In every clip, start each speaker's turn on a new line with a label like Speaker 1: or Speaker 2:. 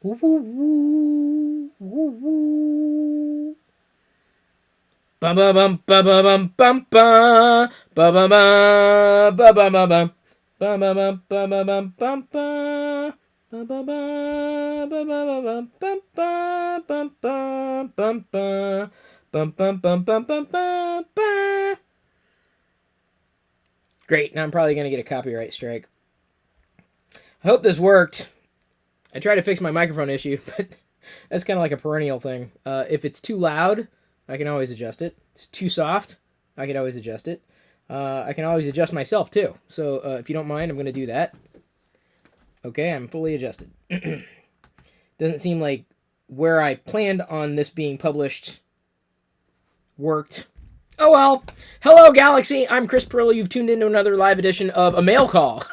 Speaker 1: Woo, woo, woo, woo, woo. Bum bum bum bum bum bum bum bum bum bum bum bum bum bum bum bum bum bum bum bum. Great, now I'm probably going to get a copyright strike. I hope this worked. I tried to fix my microphone issue, but that's kind of like a perennial thing. If it's too loud, I can always adjust it. If it's too soft, I can always adjust it. I can always adjust myself, too. So if you don't mind, I'm going to do that. Okay, I'm fully adjusted. Doesn't seem like where I planned on this being published worked. Oh well. Hello, Galaxy. I'm Chris Pirillo. You've tuned into another live edition of A Mail Call.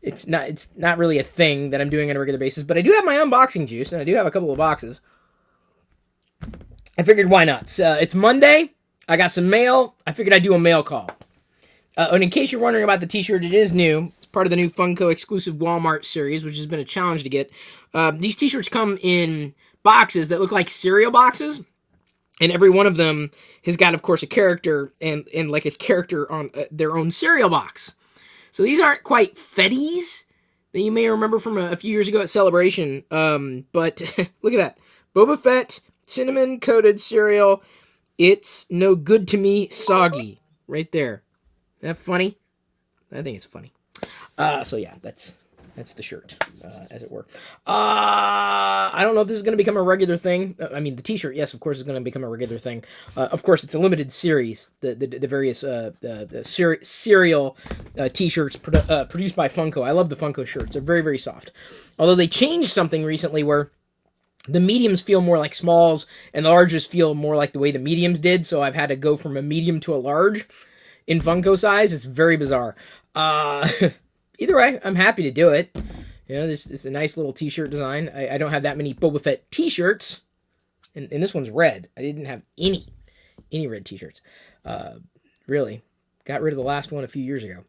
Speaker 1: It's not really a thing that I'm doing on a regular basis, but I do have my unboxing juice, and I do have a couple of boxes. I figured why not? It's Monday. I got some mail. I figured I'd do a mail call. And in case you're wondering about the t-shirt, it is new. It's part of the new Funko exclusive Walmart series, which has been a challenge to get. These t-shirts come in boxes that look like cereal boxes. And every one of them has got, of course, a character and like a character on their own cereal box. So these aren't quite Fetties that you may remember from a few years ago at Celebration. But look at that. Boba Fett, cinnamon-coated cereal. It's no good to me, soggy. Right there. Isn't that funny? I think it's funny. So yeah, that's the shirt, as it were. I don't know if this is going to become a regular thing. I mean, the t-shirt, yes, of course, is going to become a regular thing. Of course, it's a limited series. The various cereal t-shirts produced by Funko. I love the Funko shirts. They're very, very soft. Although they changed something recently where the mediums feel more like smalls and the larges feel more like the way the mediums did. So I've had to go from a medium to a large in Funko size. It's very bizarre. Either way, I'm happy to do it. You know, this is a nice little t-shirt design. I don't have that many Boba Fett t-shirts. And this one's red. I didn't have any red t-shirts. Really. Got rid of the last one a few years ago.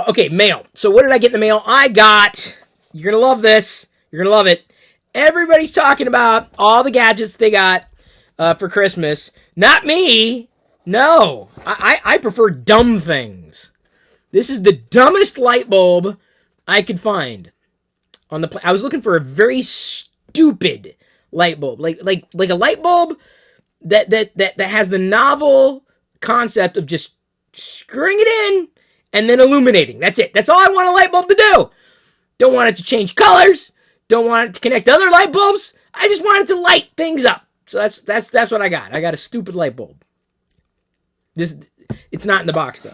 Speaker 1: Okay, mail. So what did I get in the mail? I got, you're going to love this. You're going to love it. Everybody's talking about all the gadgets they got for Christmas. Not me. No. I prefer dumb things. This is the dumbest light bulb I could find on the I was looking for a very stupid light bulb, like a light bulb that has the novel concept of just screwing it in and then illuminating. That's it. That's all I want a light bulb to do. Don't want it to change colors. Don't want it to connect to other light bulbs. I just want it to light things up. So that's what I got. I got a stupid light bulb. It's not in the box though.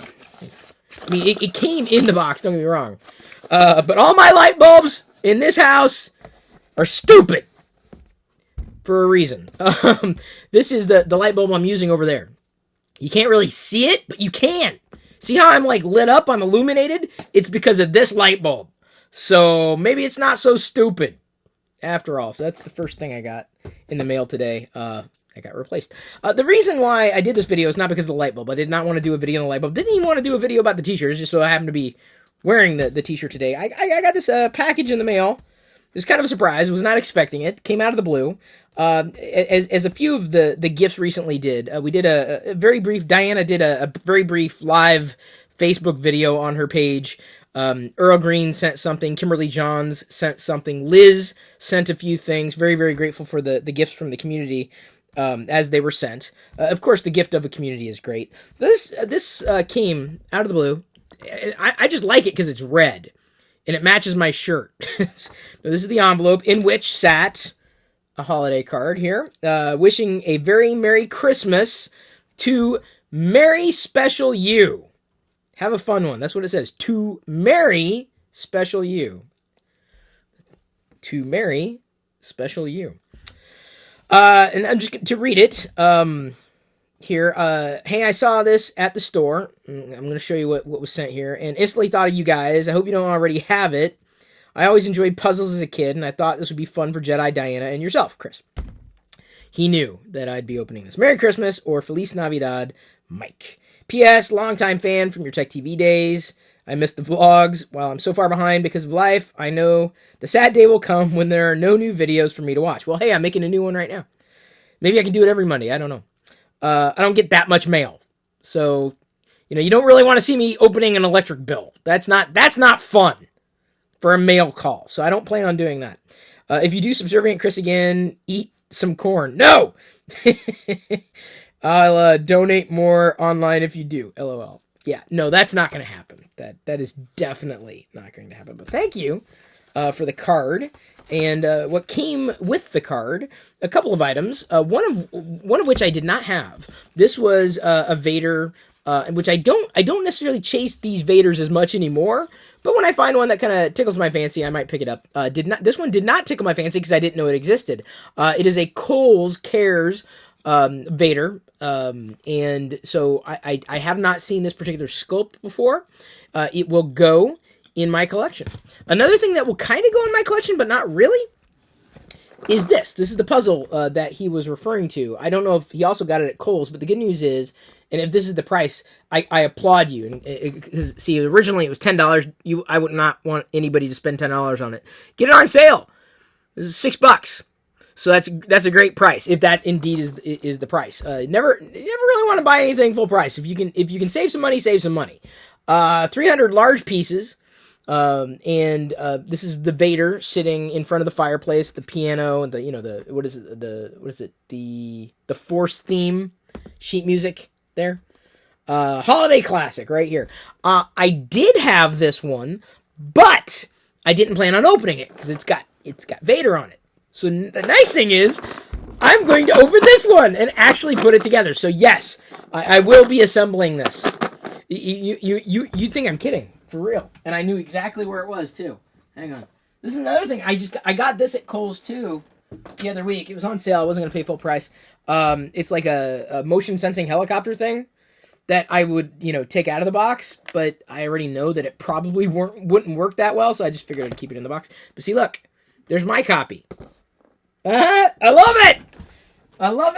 Speaker 1: I mean, it came in the box, don't get me wrong. But all my light bulbs in this house are stupid. For a reason. This is the light bulb I'm using over there. You can't really see it, but you can. See how I'm like lit up? I'm illuminated? It's because of this light bulb. So maybe it's not so stupid after all. So that's the first thing I got in the mail today. I got replaced. The reason why I did this video is not because of the light bulb. I did not want to do a video on the light bulb. Didn't even want to do a video about the t-shirts, just so I happened to be wearing the t-shirt today. I got this package in the mail. It was kind of a surprise. I was not expecting it. Came out of the blue. As a few of the gifts recently did. We did a very brief, Diana did a very brief live Facebook video on her page. Earl Green sent something. Kimberly Johns sent something. Liz sent a few things. Very, very grateful for the gifts from the community. As they were sent. Of course, the gift of a community is great. This came out of the blue. I just like it because it's red, and it matches my shirt. This is the envelope in which sat a holiday card here, wishing a very Merry Christmas to Merry Special You. Have a fun one. That's what it says. To Merry Special You. To Merry Special You. And I'm just going to read it here. Hey, I saw this at the store. I'm going to show you what was sent here. And instantly thought of you guys. I hope you don't already have it. I always enjoyed puzzles as a kid, and I thought this would be fun for Jedi Diana and yourself, Chris. He knew that I'd be opening this. Merry Christmas or Feliz Navidad, Mike. P.S. Longtime fan from your Tech TV days. I missed the vlogs. While I'm so far behind because of life, I know the sad day will come when there are no new videos for me to watch. Well, hey, I'm making a new one right now. Maybe I can do it every Monday. I don't know. I don't get that much mail. So, you don't really want to see me opening an electric bill. That's not fun for a mail call. So I don't plan on doing that. If you do Subservient Chris again, eat some corn. No! I'll donate more online if you do. LOL. Yeah, no, that's not going to happen. That is definitely not going to happen. But thank you for the card. And what came with the card, a couple of items. One of which I did not have. This was a Vader, which I don't necessarily chase these Vaders as much anymore. But when I find one that kind of tickles my fancy, I might pick it up. This one did not tickle my fancy because I didn't know it existed. It is a Kohl's Cares Vader, and so I have not seen this particular sculpt before. It will go in my collection. Another thing that will kind of go in my collection, but not really, is this. This is the puzzle that he was referring to. I don't know if he also got it at Kohl's, but the good news is, and if this is the price, I applaud you. Because see, originally it was $10. I would not want anybody to spend $10 on it. Get it on sale. This is $6. So that's a great price if that indeed is the price. Never really want to buy anything full price. If you can save some money, save some money. 300 large pieces. And this is the Vader sitting in front of the fireplace, the piano, and the Force theme sheet music there. Holiday classic right here. I did have this one, but I didn't plan on opening it because it's got Vader on it. So the nice thing is, I'm going to open this one and actually put it together. So yes, I will be assembling this. You think I'm kidding? For real. And I knew exactly where it was, too. Hang on. This is another thing. I got this at Kohl's, too, the other week. It was on sale. I wasn't going to pay full price. It's like a motion sensing helicopter thing that I would, take out of the box. But I already know that it probably wouldn't work that well, so I just figured I'd keep it in the box. But see, look. There's my copy. I love it! I love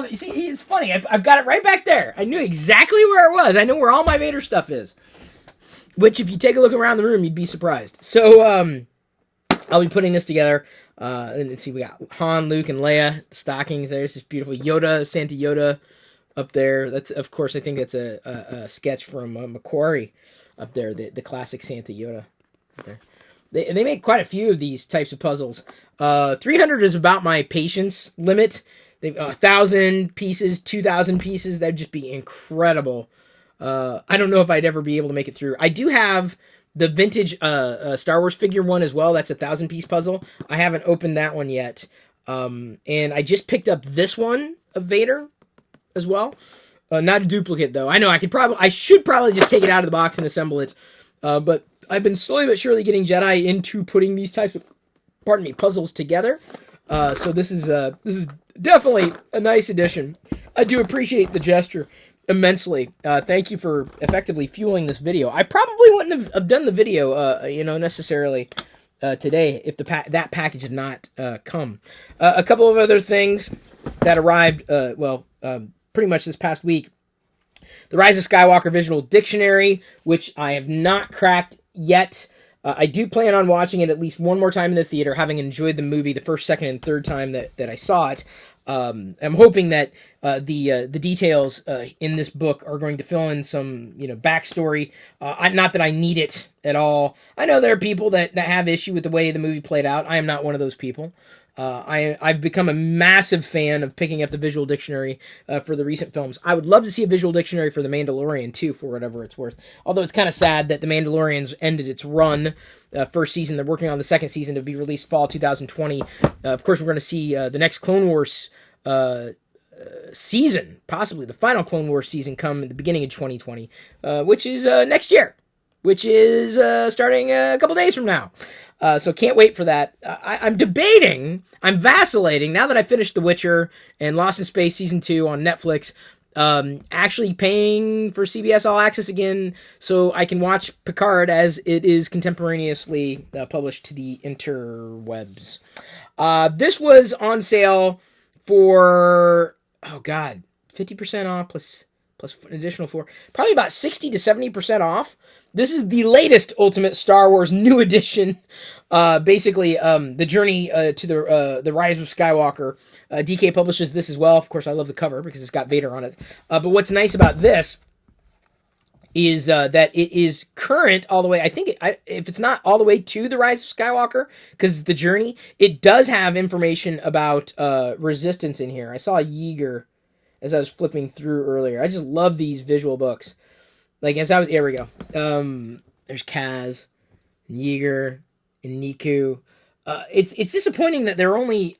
Speaker 1: it. You see, it's funny. I've got it right back there. I knew exactly where it was. I know where all my Vader stuff is. Which, if you take a look around the room, you'd be surprised. So, I'll be putting this together. And let's see, we got Han, Luke, and Leia. The stockings there. It's just beautiful. Yoda, Santa Yoda up there. That's, of course, I think that's a sketch from Macquarie up there. The classic Santa Yoda up there. They make quite a few of these types of puzzles. 300 is about my patience limit. They've 1,000 pieces, 2,000 pieces. That'd just be incredible. I don't know if I'd ever be able to make it through. I do have the vintage Star Wars figure one as well. That's a 1,000-piece puzzle. I haven't opened that one yet. And I just picked up this one of Vader as well. Not a duplicate though. I know I should probably just take it out of the box and assemble it. But I've been slowly but surely getting Jedi into putting these types of, puzzles together. So this is definitely a nice addition. I do appreciate the gesture immensely. Thank you for effectively fueling this video. I probably wouldn't have done the video, necessarily today if that package had not come. A couple of other things that arrived, pretty much this past week. The Rise of Skywalker Visual Dictionary, which I have not cracked yet. I do plan on watching it at least one more time in the theater, having enjoyed the movie the first, second, and third time that I saw it. I'm hoping that the details in this book are going to fill in some backstory. Not that I need it at all. I know there are people that have issue with the way the movie played out. I am not one of those people. I've become a massive fan of picking up the visual dictionary for the recent films. I would love to see a visual dictionary for The Mandalorian, too, for whatever it's worth. Although it's kind of sad that The Mandalorian's ended its run. First season, they're working on the second season to be released fall 2020. Of course, we're going to see the next Clone Wars season, possibly the final Clone Wars season, come at the beginning of 2020, which is next year, which is starting a couple days from now. So can't wait for that. I'm vacillating, now that I finished The Witcher and Lost in Space Season 2 on Netflix, actually paying for CBS All Access again so I can watch Picard as it is contemporaneously published to the interwebs. This was on sale for, 50% off plus plus an additional 4. Probably about 60 to 70% off. This is the latest Ultimate Star Wars New Edition. Basically, the Journey to the Rise of Skywalker. DK publishes this as well. Of course, I love the cover because it's got Vader on it. But what's nice about this is that it is current all the way. I think if it's not all the way to the Rise of Skywalker, because it's the Journey, it does have information about Resistance in here. I saw a Yeager as I was flipping through earlier. I just love these visual books. Like as I was, here we go. There's Kaz, and Yeager, and Niku. It's disappointing that they're only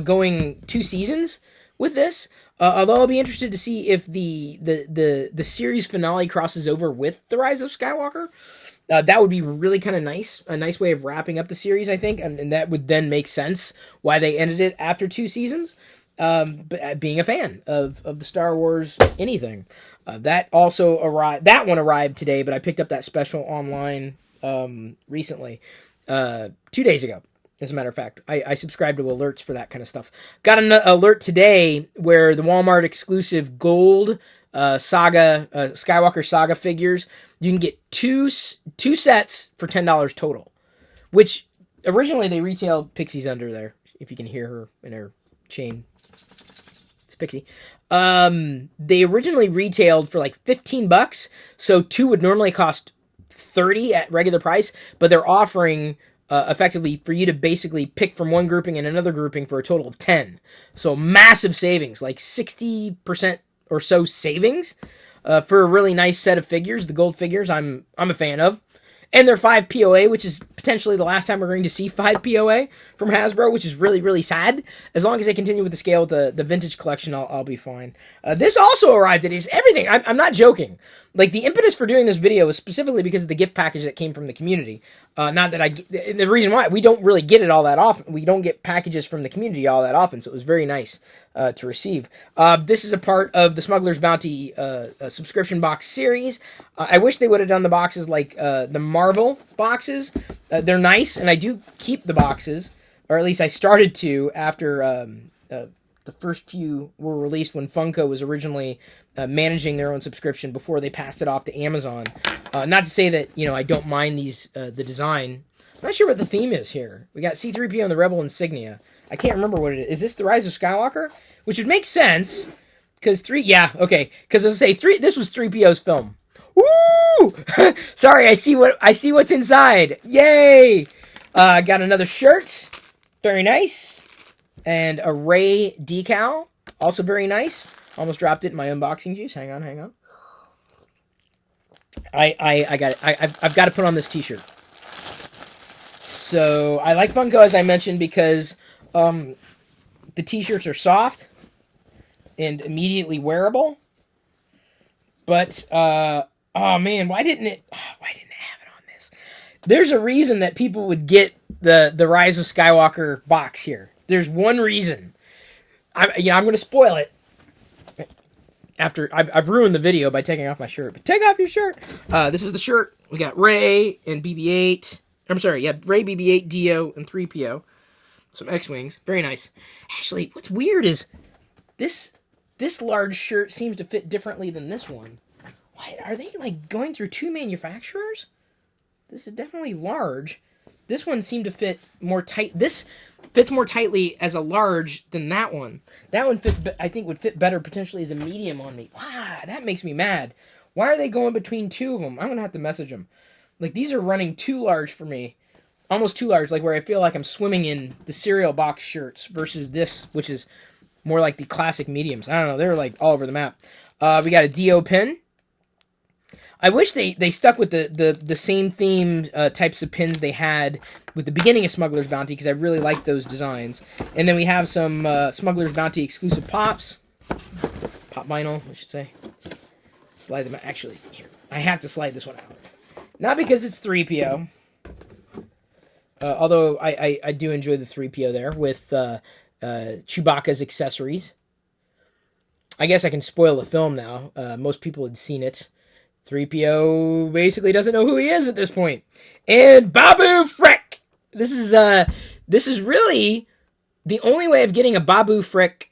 Speaker 1: going 2 seasons with this. Although I'll be interested to see if the series finale crosses over with the Rise of Skywalker. That would be really kind of nice. A nice way of wrapping up the series, I think, and that would then make sense why they ended it after 2 seasons. But being a fan of the Star Wars anything, that also arrived. That one arrived today, but I picked up that special online recently, 2 days ago. As a matter of fact, I subscribe to alerts for that kind of stuff. Got an alert today where the Walmart exclusive gold Skywalker Saga figures, you can get two sets for $10 total, which originally they retailed Pixie's under there. If you can hear her in her chain, it's Pixie. They originally retailed for like $15, so 2 would normally cost $30 at regular price, but they're offering effectively for you to basically pick from one grouping and another grouping for a total of 10. So massive savings, like 60% or so savings for a really nice set of figures. The gold figures I'm a fan of. And they're 5 POA, which is potentially the last time we're going to see 5 POA from Hasbro, which is really, really sad. As long as they continue with the scale with the vintage collection, I'll be fine. This also arrived at everything. I'm not joking. Like, the impetus for doing this video was specifically because of the gift package that came from the community. Not that the reason why, we don't really get it all that often. We don't get packages from the community all that often, so it was very nice to receive. This is a part of the Smugglers Bounty subscription box series. I wish they would have done the boxes like the Marvel boxes. They're nice, and I do keep the boxes, or at least I started to after the first few were released when Funko was originally managing their own subscription before they passed it off to Amazon. Not to say that, I don't mind these the design. I'm not sure what the theme is here. We got C-3PO and the Rebel insignia. I can't remember what it is. Is this the Rise of Skywalker? Which would make sense, because because this was 3PO's film. Woo! Sorry, I see what's inside. Yay! Got another shirt. Very nice. And a Rey decal. Also very nice. Almost dropped it in my unboxing juice. Hang on. I got it. I've got to put on this t-shirt. So, I like Funko, as I mentioned, because the t-shirts are soft and immediately wearable. But, oh man, why didn't it have it on this? There's a reason that people would get the Rise of Skywalker box here. There's one reason. I'm going to spoil it. After I've ruined the video by taking off my shirt. But take off your shirt. This is the shirt. We got Rey and BB-8. I'm sorry, yeah, Rey, BB-8, Dio, and 3PO. Some X-Wings. Very nice. Actually, what's weird is this large shirt seems to fit differently than this one. Why are they like going through 2 manufacturers? This is definitely large. This one seemed to fit more tight. This fits more tightly as a large than that one. That one I think would fit better potentially as a medium on me. Wow, that makes me mad. Why are they going between 2 of them? I'm going to have to message them. Like, these are running too large for me. Almost too large, like where I feel like I'm swimming in the cereal box shirts versus this, which is more like the classic mediums. I don't know, they're like all over the map. We got a Dio pin. I wish they stuck with the same theme types of pins they had with the beginning of Smugglers Bounty, because I really like those designs. And then we have some Smugglers Bounty exclusive pops. Pop vinyl, I should say. Slide them out. Actually, here. I have to slide this one out. Not because it's 3PO. Although I do enjoy the 3PO there with Chewbacca's accessories. I guess I can spoil the film now. Most people had seen it. 3PO basically doesn't know who he is at this point. And Babu Frick! This is really the only way of getting a Babu Frick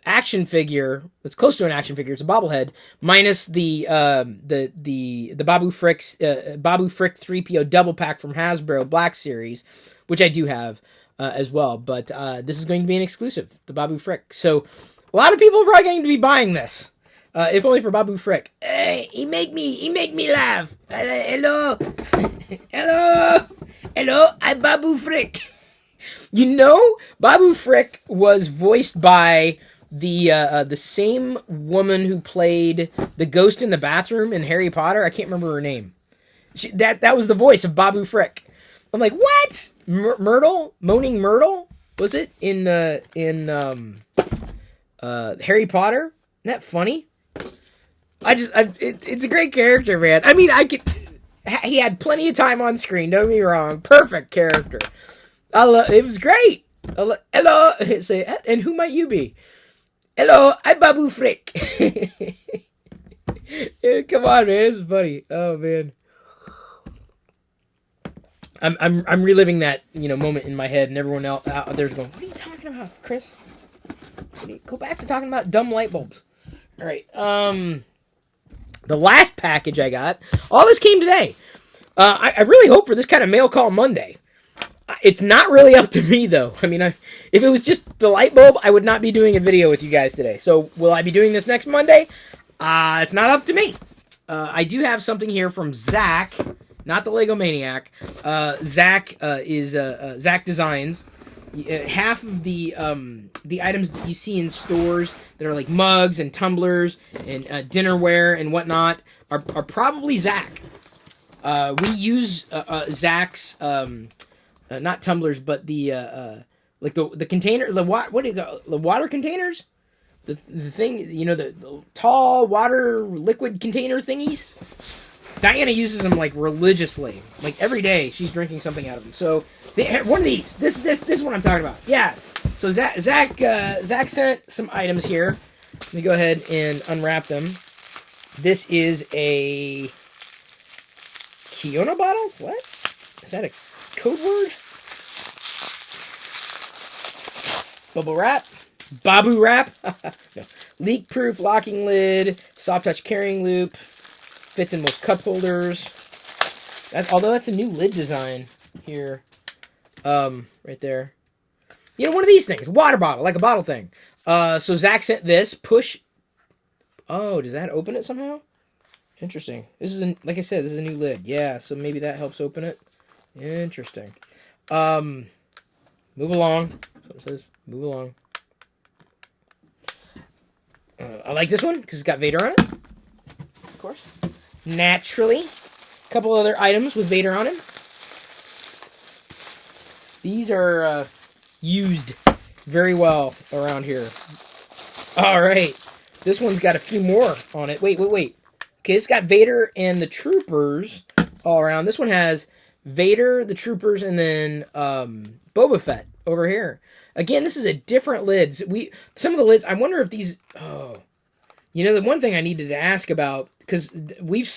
Speaker 1: action figure that's close to an action figure. It's a bobblehead minus the Babu Frick 3PO double pack from Hasbro Black Series, which I do have as well. But this is going to be an exclusive, the Babu Frick. So a lot of people are probably going to be buying this, if only for Babu Frick. Hey, he make me laugh. Hello, hello, I'm Babu Frick. You know, Babu Frick was voiced by the same woman who played the ghost in the bathroom in Harry Potter. I can't remember her name. That was the voice of Babu Frick. I'm like, what? Myrtle? Moaning Myrtle? Was it in Harry Potter? Isn't that funny? It's a great character, man. I mean, he had plenty of time on screen. Don't get me wrong. Perfect character. It was great. Hello. Say, and who might you be? Hello, I'm Babu Frick. Yeah, come on, man. It's funny. Oh man. I'm reliving that moment in my head, and everyone else out there's going, "What are you talking about, Chris? Go back to talking about dumb light bulbs." All right. The last package I got. All this came today. I really hope for this kind of mail call Monday. It's not really up to me, though. I mean, if it was just the light bulb, I would not be doing a video with you guys today. So, will I be doing this next Monday? It's not up to me. I do have something here from Zach, not the Lego Maniac. Zach is Zach Designs. Half of the items that you see in stores that are like mugs and tumblers and dinnerware and whatnot are probably Zach. We use Zach's... not tumblers, but the like the container, what do you go? The water containers, the thing, the tall water liquid container thingies. Diana uses them like religiously, like every day. She's drinking something out of them. So one of these. This is what I'm talking about. Yeah. So Zach sent some items here. Let me go ahead and unwrap them. This is a Kiona bottle. What is that? A code word? Bubble wrap, Babu wrap, no. Leak-proof locking lid, soft touch carrying loop, fits in most cup holders. Although that's a new lid design here, right there. One of these things, water bottle, like a bottle thing. So Zach sent this push. Oh, does that open it somehow? Interesting. This is like I said, this is a new lid. Yeah, so maybe that helps open it. Interesting. Move along. That's what it says. Move along. I like this one because it's got Vader on it. Of course. Naturally. A couple other items with Vader on him. These are used very well around here. All right. This one's got a few more on it. Wait. Okay, it's got Vader and the Troopers all around. This one has Vader, the Troopers, and then Boba Fett over here. Again, this is a different lids. Some of the lids, I wonder if these... Oh. The one thing I needed to ask about, because we've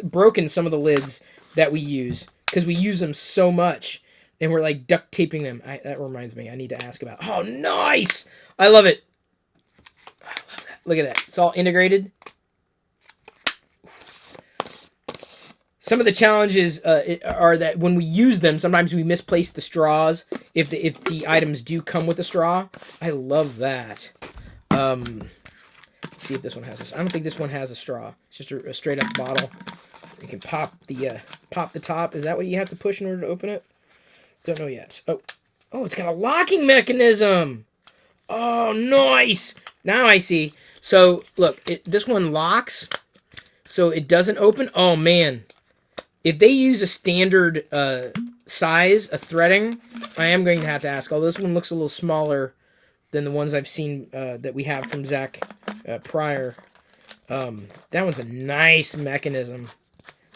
Speaker 1: broken some of the lids that we use, because we use them so much, and we're like duct taping them. That reminds me, I need to ask about... Oh, nice! I love it. I love that. Look at that. It's all integrated. Some of the challenges are that when we use them, sometimes we misplace the straws if the items do come with a straw. I love that. Let's see if this one has this. I don't think this one has a straw. It's just a straight up bottle. You can pop the top. Is that what you have to push in order to open it? Don't know yet. Oh, it's got a locking mechanism. Oh, nice. Now I see. So look, this one locks, so it doesn't open. Oh man. If they use a standard size, a threading, I am going to have to ask. Although this one looks a little smaller than the ones I've seen that we have from Zach prior. That one's a nice mechanism.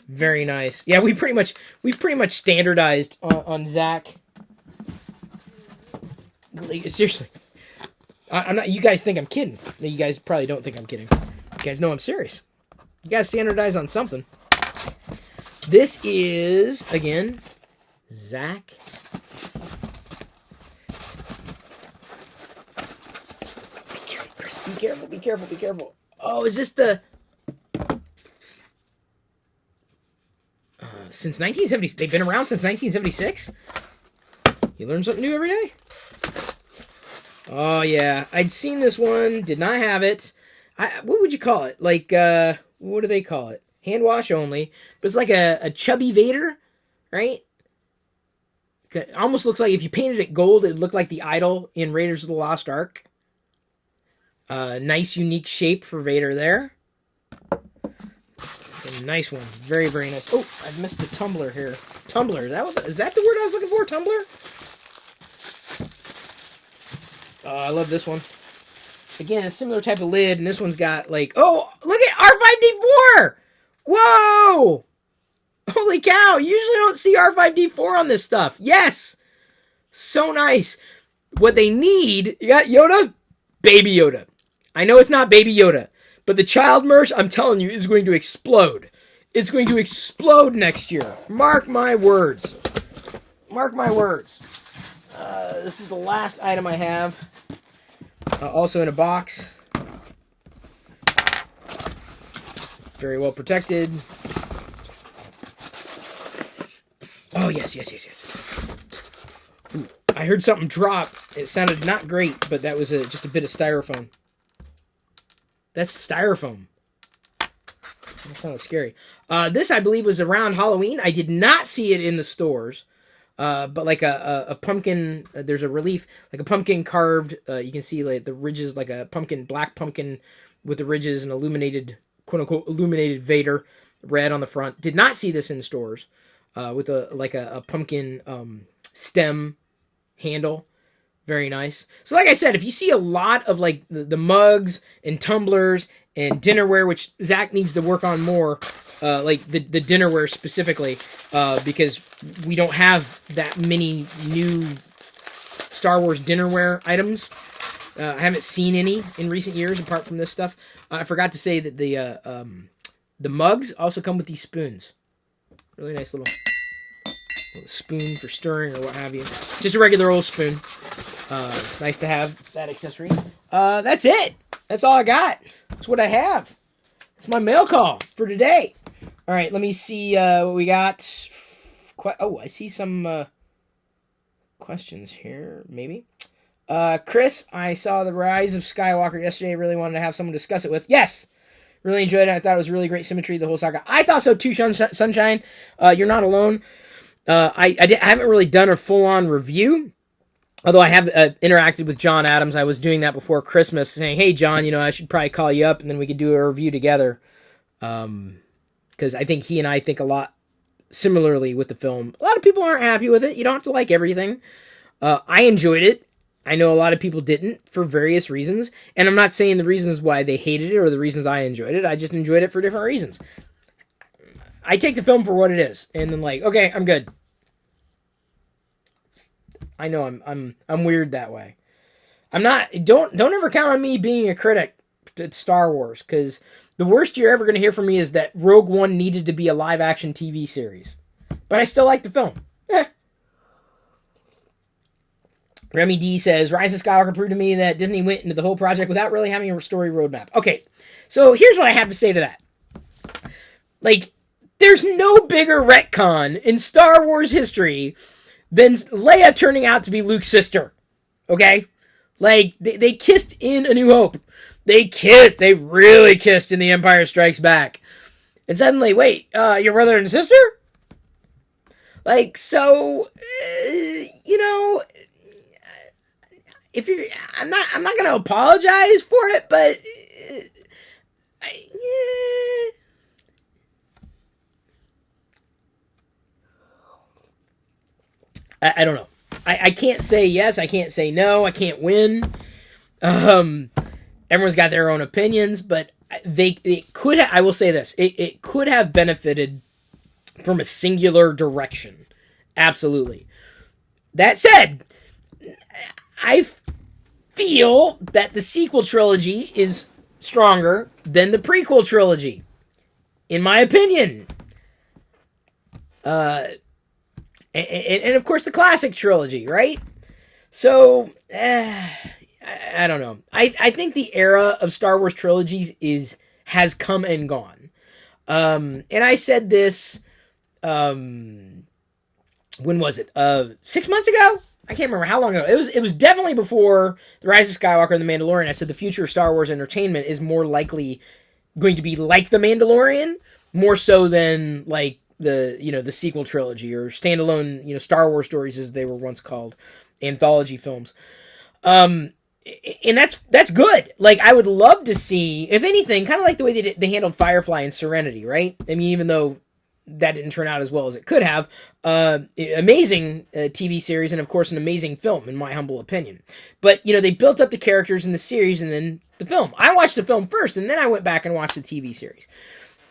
Speaker 1: Very nice. Yeah, we've pretty much standardized on Zach. Seriously, I'm not. You guys think I'm kidding? You guys probably don't think I'm kidding. You guys know I'm serious. You guys standardize on something. This is, again, Zach. Be careful, be careful. Oh, is this the... since 1970... They've been around since 1976? You learn something new every day? Oh, yeah. I'd seen this one. Did not have it. What would you call it? Like, what do they call it? Hand wash only. But it's like a chubby Vader, right? It almost looks like if you painted it gold, it would look like the idol in Raiders of the Lost Ark. Nice, unique shape for Vader there. A nice one. Very, very nice. Oh, I missed a tumbler here. Tumbler. Is that the word I was looking for? Tumbler? Oh, I love this one. Again, a similar type of lid, and this one's got like... Oh, look at R5-D4! Whoa! Holy cow! You usually don't see R5-D4 on this stuff. Yes! So nice. What they need... You got Yoda? Baby Yoda. I know it's not Baby Yoda, but the child merch, I'm telling you, is going to explode. It's going to explode next year. Mark my words. Mark my words. This is the last item I have. Also in a box. Very well protected. Oh, yes. Ooh, I heard something drop. It sounded not great, but that was just a bit of styrofoam. That's styrofoam. That sounded scary. This, I believe, was around Halloween. I did not see it in the stores. But like a pumpkin, there's a relief, like a pumpkin carved, you can see like the ridges, like a pumpkin, black pumpkin with the ridges and illuminated, quote unquote, illuminated Vader, red on the front. Did not see this in stores, with a pumpkin, stem handle. Very nice. So like I said, if you see a lot of like the mugs and tumblers and dinnerware, which Zach needs to work on more, like the dinnerware specifically, because we don't have that many new Star Wars dinnerware items. I haven't seen any in recent years apart from this stuff. I forgot to say that the mugs also come with these spoons. Really nice little spoon for stirring or what have you. Just a regular old spoon. Nice to have that accessory. That's it. That's all I got. That's what I have. It's my mail call for today. All right, let me see what we got. Oh, I see some questions here, maybe. Chris, I saw The Rise of Skywalker yesterday. Really wanted to have someone discuss it with. Yes! Really enjoyed it. I thought it was really great symmetry, the whole saga. I thought so too, Sunshine. You're not alone. I haven't really done a full-on review. Although I have interacted with John Adams. I was doing that before Christmas, saying, hey, John, I should probably call you up, and then we could do a review together. Because I think he and I think a lot similarly with the film. A lot of people aren't happy with it. You don't have to like everything. I enjoyed it. I know a lot of people didn't for various reasons. And I'm not saying the reasons why they hated it or the reasons I enjoyed it. I just enjoyed it for different reasons. I take the film for what it is. And then okay, I'm good. I know I'm weird that way. I'm not. Don't ever count on me being a critic to Star Wars, because the worst you're ever going to hear from me is that Rogue One needed to be a live action TV series. But I still like the film. Remy D says, Rise of Skywalker proved to me that Disney went into the whole project without really having a story roadmap. Okay, so here's what I have to say to that. There's no bigger retcon in Star Wars history than Leia turning out to be Luke's sister. Okay? They kissed in A New Hope. They kissed. They really kissed in The Empire Strikes Back. And suddenly, wait, your brother and sister? If you're, I'm not going to apologize for it, but I don't know. I can't say yes. I can't say no. I can't win. Everyone's got their own opinions, but it could. I will say this: it could have benefited from a singular direction. Absolutely. That said, I feel that the sequel trilogy is stronger than the prequel trilogy, in my opinion. And of course the classic trilogy, right? So, I don't know. I think the era of Star Wars trilogies has come and gone. And I said this, when was it? 6 months ago? I can't remember how long ago. It was definitely before The Rise of Skywalker and The Mandalorian. I said the future of Star Wars entertainment is more likely going to be like The Mandalorian, more so than like the sequel trilogy or standalone Star Wars stories as they were once called, anthology films. And that's good. Like, I would love to see, if anything, kind of like the way they handled Firefly and Serenity, right? I mean, even though that didn't turn out as well as it could have, amazing TV series, and of course an amazing film, in my humble opinion. But they built up the characters in the series and then the film. I watched the film first, and then I went back and watched the TV series.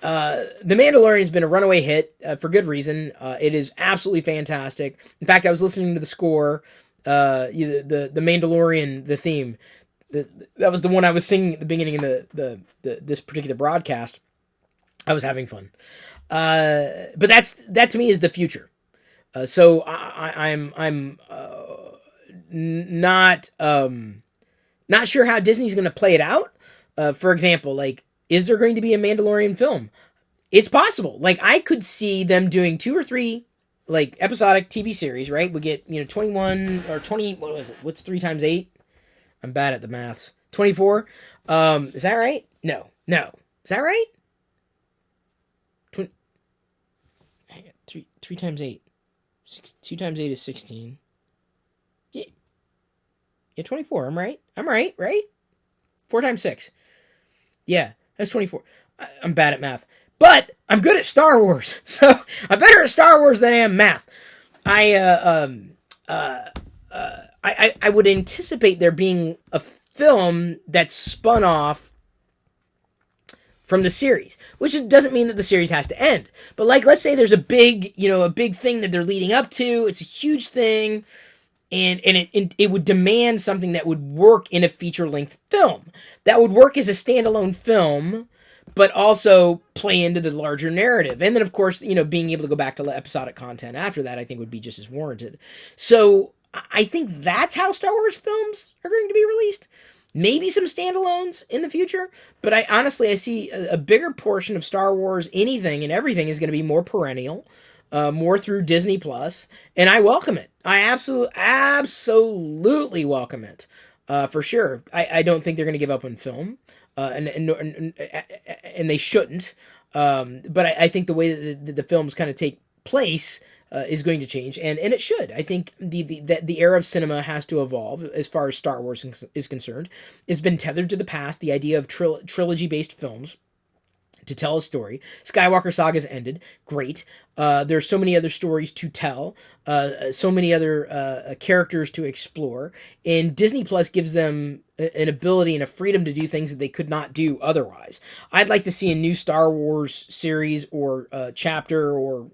Speaker 1: The Mandalorian has been a runaway hit for good reason. It is absolutely fantastic. In fact, I was listening to the score. The Mandalorian, the theme, that was the one I was singing at the beginning of this particular broadcast. I was having fun, but that to me is the future. So I'm not sure how Disney's going to play it out. For example, like, is there going to be a Mandalorian film? It's possible. Like, I could see them doing 2 or 3 like episodic TV series, right? We get 21 or 20. What was it? What's 3 times 8? I'm bad at the maths. 24. Is that right? No. Is that right? 3 times 8. 2 times 8 is 16. Yeah, 24. I'm right, right? 4 times 6. Yeah, that's 24. I'm bad at math. But I'm good at Star Wars, so I'm better at Star Wars than I am math. I would anticipate there being a film that's spun off from the series, which doesn't mean that the series has to end. But like, let's say there's a big thing that they're leading up to. It's a huge thing, and it would demand something that would work in a feature-length film. That would work as a standalone film, but also play into the larger narrative. And then, of course, being able to go back to episodic content after that, I think would be just as warranted. So I think that's how Star Wars films are going to be released. Maybe some standalones in the future, but I see a bigger portion of Star Wars, anything and everything, is going to be more perennial, more through Disney Plus, and I welcome it. I absolutely welcome it, for sure. I don't think they're going to give up on film. And they shouldn't. But I think the way that the films kind of take place is going to change, and it should. I think the era of cinema has to evolve as far as Star Wars is concerned. It's been tethered to the past. The idea of trilogy-based films to tell a story. Skywalker Saga's ended. Great. There's so many other stories to tell. So many other characters to explore. And Disney Plus gives them an ability and a freedom to do things that they could not do otherwise. I'd like to see a new Star Wars series or chapter or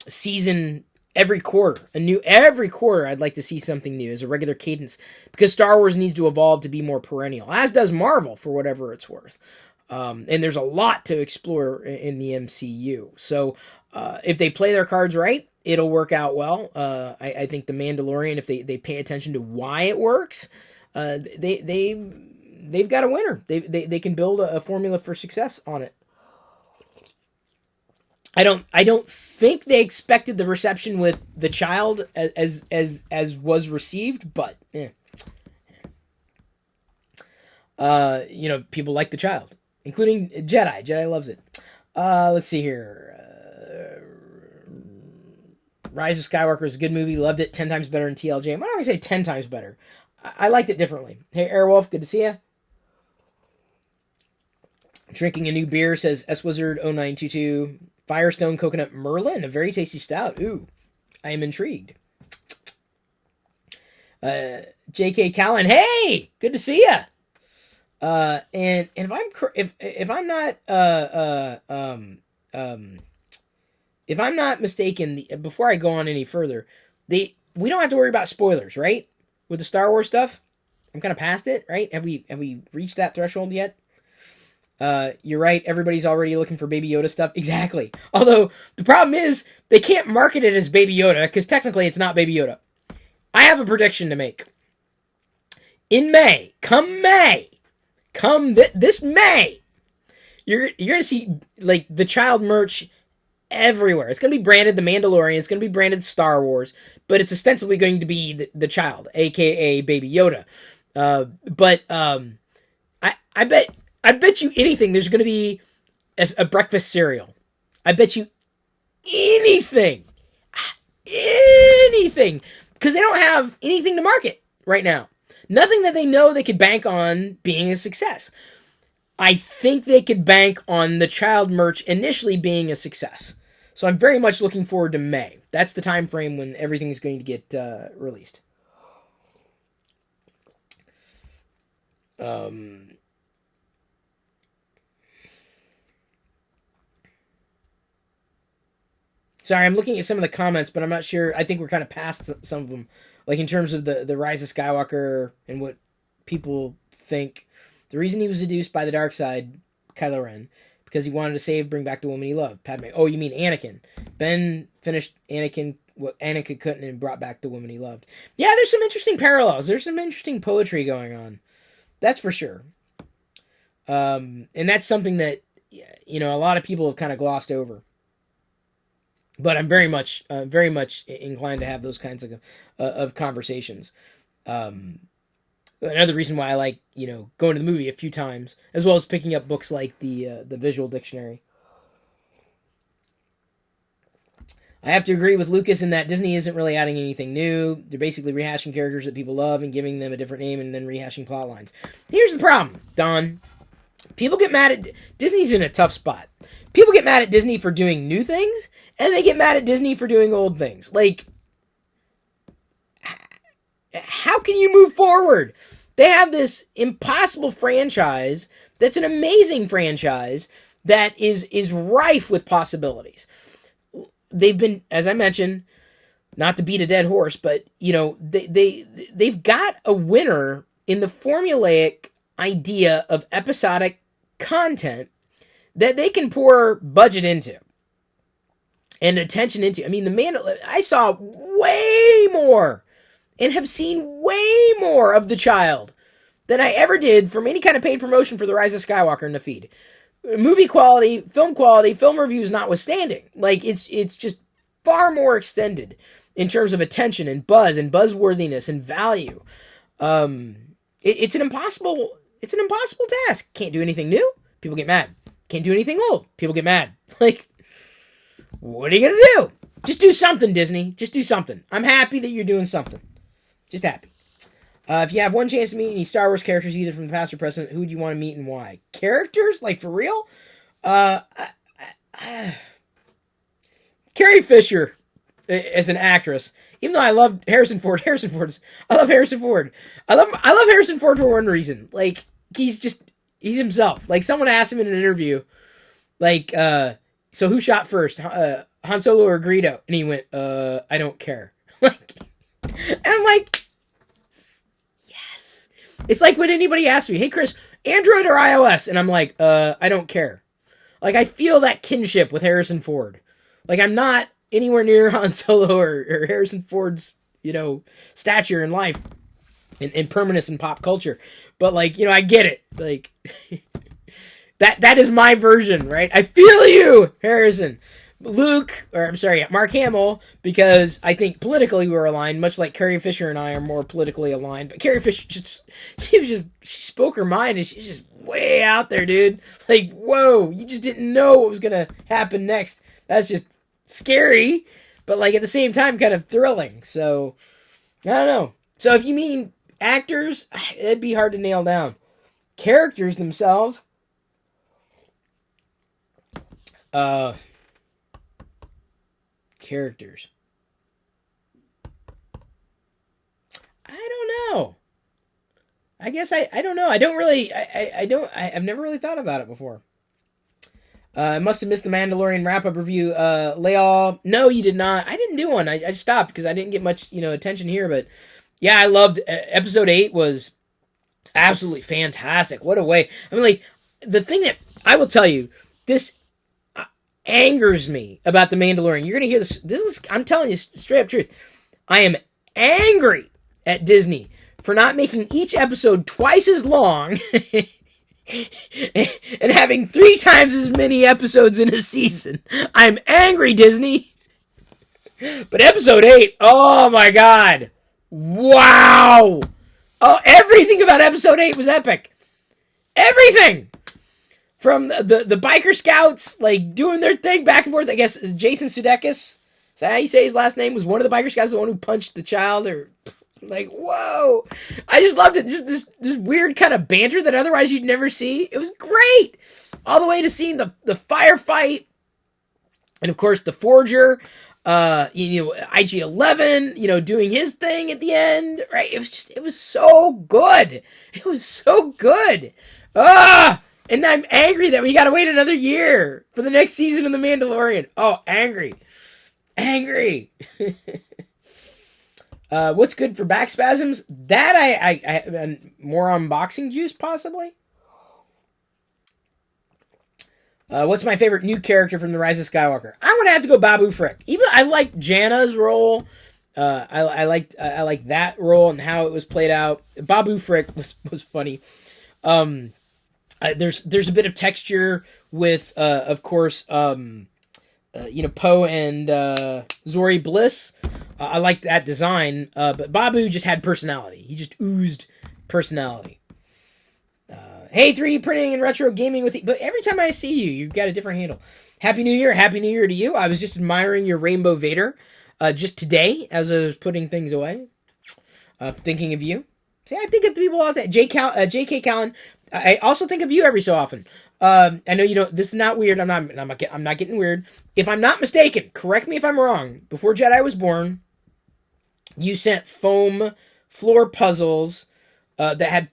Speaker 1: season every quarter. Every quarter I'd like to see something new as a regular cadence, because Star Wars needs to evolve to be more perennial, as does Marvel, for whatever it's worth. And there's a lot to explore in the MCU. So if they play their cards right, it'll work out well. I think The Mandalorian, if they pay attention to why it works, they've got a winner. They can build a formula for success on it. I don't think they expected the reception with The Child as was received, but people like The Child, including Jedi. Jedi loves it. Let's see here. Rise of Skywalker is a good movie. Loved it. 10 times better than TLJ. Why don't I say 10 times better? I liked it differently. Hey, Airwolf, good to see you. Drinking a new beer, says SWizard0922. Firestone Coconut Merlin, a very tasty stout. Ooh, I am intrigued. J.K. Callan, hey, good to see you. And if I'm not mistaken, before I go on any further, we don't have to worry about spoilers, right? With the Star Wars stuff, I'm kind of past it, right? Have we reached that threshold yet? You're right. Everybody's already looking for Baby Yoda stuff. Exactly. Although the problem is they can't market it as Baby Yoda because technically it's not Baby Yoda. I have a prediction to make. in May, come this May, you're gonna see like the child merch everywhere. It's gonna be branded The Mandalorian. It's gonna be branded Star Wars, but it's ostensibly going to be the child, aka Baby Yoda. I bet you anything there's gonna be a breakfast cereal. I bet you anything, because they don't have anything to market right now. Nothing that they know they could bank on being a success. I think they could bank on the child merch initially being a success. So I'm very much looking forward to May. That's the time frame when everything is going to get released. Sorry, I'm looking at some of the comments, but I'm not sure. I think we're kind of past some of them. Like in terms of the Rise of Skywalker and what people think. The reason he was seduced by the dark side, Kylo Ren, because he wanted to bring back the woman he loved, Padme. Oh, you mean Anakin. Ben finished what Anakin couldn't and brought back the woman he loved. Yeah, there's some interesting parallels. There's some interesting poetry going on. That's for sure. And that's something that, a lot of people have kind of glossed over. But I'm very much inclined to have those kinds of conversations. Another reason why I like, going to the movie a few times, as well as picking up books like the visual dictionary. I have to agree with Lucas in that Disney isn't really adding anything new. They're basically rehashing characters that people love and giving them a different name and then rehashing plot lines. Here's the problem, Don. People get mad at... Disney's in a tough spot. People get mad at Disney for doing new things, and they get mad at Disney for doing old things. Like, how can you move forward? They have this impossible franchise that's an amazing franchise that is rife with possibilities. They've been, as I mentioned, not to beat a dead horse, but, they've got a winner in the formulaic idea of episodic content that they can pour budget into and attention into. I mean, I saw way more and have seen way more of the child than I ever did from any kind of paid promotion for The Rise of Skywalker in the feed. Movie quality, film reviews notwithstanding. Like, it's just far more extended in terms of attention and buzz and buzzworthiness and value. It's an impossible task. Can't do anything new. People get mad. Can't do anything old. People get mad. Like, what are you gonna do? Just do something, Disney. Just do something. I'm happy that you're doing something. Just happy. If you have one chance to meet any Star Wars characters, either from the past or present, who would you want to meet and why? Characters? Like, for real? Carrie Fisher as an actress. Even though I love Harrison Ford. I love Harrison Ford. I love Harrison Ford for one reason. Like, he's himself. Like, someone asked him in an interview, like, so who shot first, Han Solo or Greedo? And he went, I don't care. Like, and I'm like, yes. It's like when anybody asks me, hey, Chris, Android or iOS? And I'm like, I don't care. Like, I feel that kinship with Harrison Ford. Like, I'm not anywhere near Han Solo or Harrison Ford's, stature in life and permanence in pop culture. But, like, I get it. Like, that is my version, right? I feel you, Harrison. Mark Hamill, because I think politically we're aligned, much like Carrie Fisher and I are more politically aligned. But Carrie Fisher, she spoke her mind, and she's just way out there, dude. Like, whoa, you just didn't know what was going to happen next. That's just scary, but, like, at the same time, kind of thrilling. So, I don't know. So if you mean actors, it'd be hard to nail down. Characters themselves, characters. I don't know. I guess I don't know. I don't really, I've never really thought about it before. I must have missed the Mandalorian wrap-up review. Leal, no, you did not. I didn't do one. I stopped because I didn't get much, attention here. But yeah, I loved episode 8 was absolutely fantastic. What a way. I mean, like, the thing that I will tell you, this angers me about the Mandalorian. You're going to hear this. I'm telling you straight up truth. I am angry at Disney for not making each episode twice as long and having 3 times as many episodes in a season. I'm angry, Disney. But episode 8, oh my god. Wow. Oh, everything about episode 8 was epic. Everything. From the biker scouts, like, doing their thing back and forth. I guess Jason Sudeikis, is that how you say his last name? Was one of the biker scouts the one who punched the child? Or, like, whoa. I just loved it. Just this weird kind of banter that otherwise you'd never see. It was great. All the way to seeing the firefight. And, of course, the Forger. IG-11, doing his thing at the end, right? It was so good. It was so good. And I'm angry that we gotta wait another year for the next season of The Mandalorian. Oh, angry. What's good for back spasms? That I more unboxing juice, possibly. What's my favorite new character from The Rise of Skywalker? I'm gonna have to go Babu Frick. Even I liked Janna's role. I liked that role and how it was played out. Babu Frick was funny. There's a bit of texture with, of course, Poe and Zori Bliss. I liked that design, but Babu just had personality. He just oozed personality. Hey, 3D printing and retro gaming with you. But every time I see you, you've got a different handle. Happy New Year. Happy New Year to you. I was just admiring your Rainbow Vader just today as I was putting things away. Thinking of you. See, I think of the people out there. J.K. Callan. I also think of you every so often. I know you don't. This is not weird. I'm not getting weird. If I'm not mistaken, correct me if I'm wrong. Before Jedi was born, you sent foam floor puzzles that had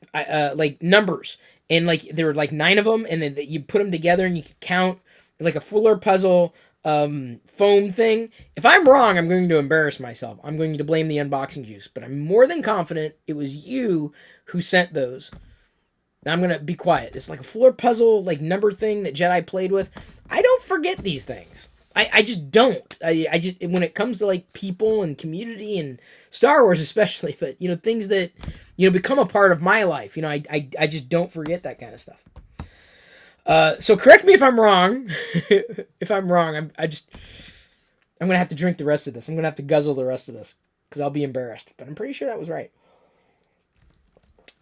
Speaker 1: like numbers. And, like, there were, like, 9 of them, and then you put them together, and you could count, like, a fuller puzzle foam thing. If I'm wrong, I'm going to embarrass myself. I'm going to blame the unboxing juice. But I'm more than confident it was you who sent those. Now, I'm going to be quiet. It's like a floor puzzle, like, number thing that Jedi played with. I don't forget these things. I just don't. I just, when it comes to, like, people and community and Star Wars especially, but, things that, become a part of my life. I just don't forget that kind of stuff. So correct me if I'm wrong. If I'm wrong, I'm going to have to drink the rest of this. I'm going to have to guzzle the rest of this because I'll be embarrassed. But I'm pretty sure that was right.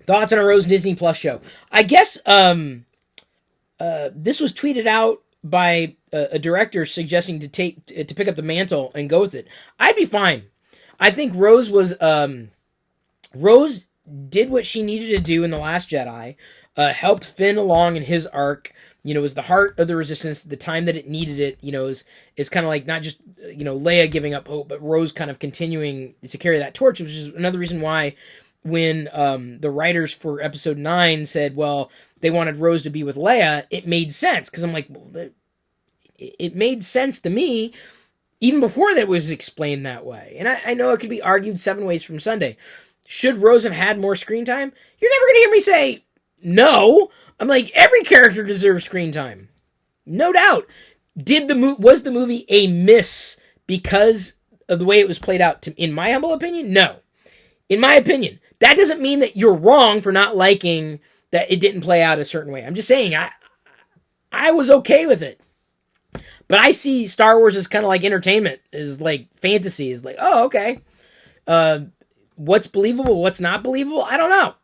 Speaker 1: Thoughts on a Rose Disney Plus show? I guess this was tweeted out by a director suggesting to pick up the mantle and go with it. I'd be fine. I think Rose did what she needed to do in The Last Jedi, helped Finn along in his arc, was the heart of the Resistance, the time that it needed it, is kind of like not just, Leia giving up hope, but Rose kind of continuing to carry that torch, which is another reason why when the writers for Episode 9 said, well, they wanted Rose to be with Leia, it made sense, because I'm like, well, it made sense to me even before that was explained that way. And I know it could be argued 7 ways from Sunday. Should Rose have had more screen time? You're never going to hear me say no. I'm like, every character deserves screen time. No doubt. Was the movie a miss because of the way it was played out? In my humble opinion, no. In my opinion. That doesn't mean that you're wrong for not liking that it didn't play out a certain way. I'm just saying I was okay with it. But I see Star Wars as kind of like entertainment, is like fantasy, is like, oh, okay. What's believable, what's not believable? I don't know.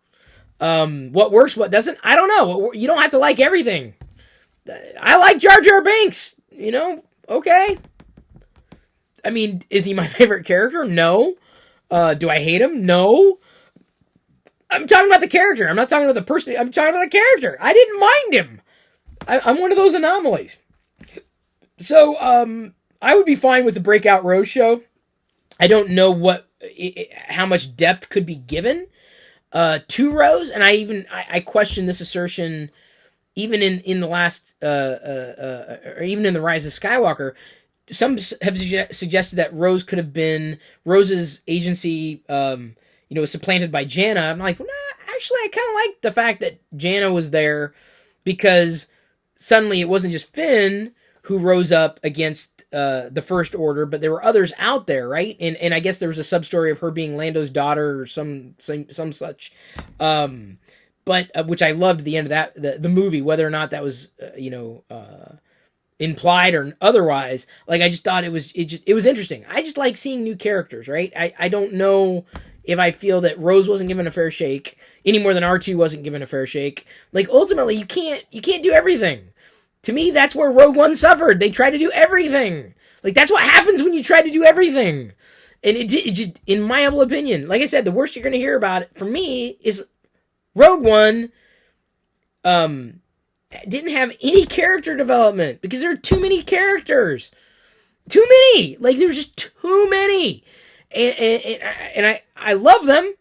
Speaker 1: What works, what doesn't? I don't know. You don't have to like everything. I like Jar Jar Binks, okay. I mean, is he my favorite character? No. Do I hate him? No. I'm talking about the character. I'm not talking about the person. I'm talking about the character. I didn't mind him. I'm one of those anomalies. So, I would be fine with the Breakout Rose show. I don't know how much depth could be given to Rose, and I question this assertion even in the last, or even in The Rise of Skywalker. Some have suggested that Rose could have been, Rose's agency, was supplanted by Janna. I'm like, well, nah, actually, I kind of like the fact that Janna was there because suddenly it wasn't just Finn who rose up against the First Order, but there were others out there, right? And I guess there was a sub story of her being Lando's daughter or some such. But which I loved the end of that the movie, whether or not that was implied or otherwise. Like I just thought it was interesting. I just like seeing new characters, right? I don't know if I feel that Rose wasn't given a fair shake any more than R2 wasn't given a fair shake. Like ultimately, you can't do everything. To me, that's where Rogue One suffered. They tried to do everything. Like that's what happens when you try to do everything. And it just, in my humble opinion, like I said, the worst you're going to hear about it from me is Rogue One didn't have any character development because there are too many characters. Too many. Like there's just too many. And I love them.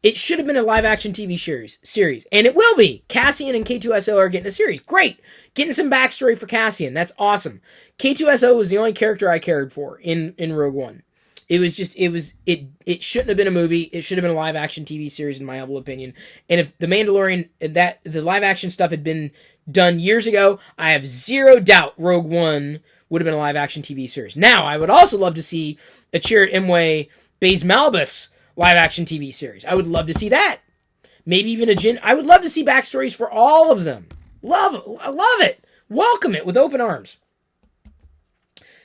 Speaker 1: It should have been a live action TV series. And it will be. Cassian and K2SO are getting a series. Great. Getting some backstory for Cassian. That's awesome. K2SO was the only character I cared for in Rogue One. It shouldn't have been a movie. It should have been a live action TV series, in my humble opinion. And if the Mandalorian, the live action stuff had been done years ago, I have zero doubt Rogue One would have been a live action TV series. Now, I would also love to see a Chirrut Imwe Baze Malbus live action TV series. I would love to see that. Maybe even a Jin. I would love to see backstories for all of them. I love it. Welcome it with open arms.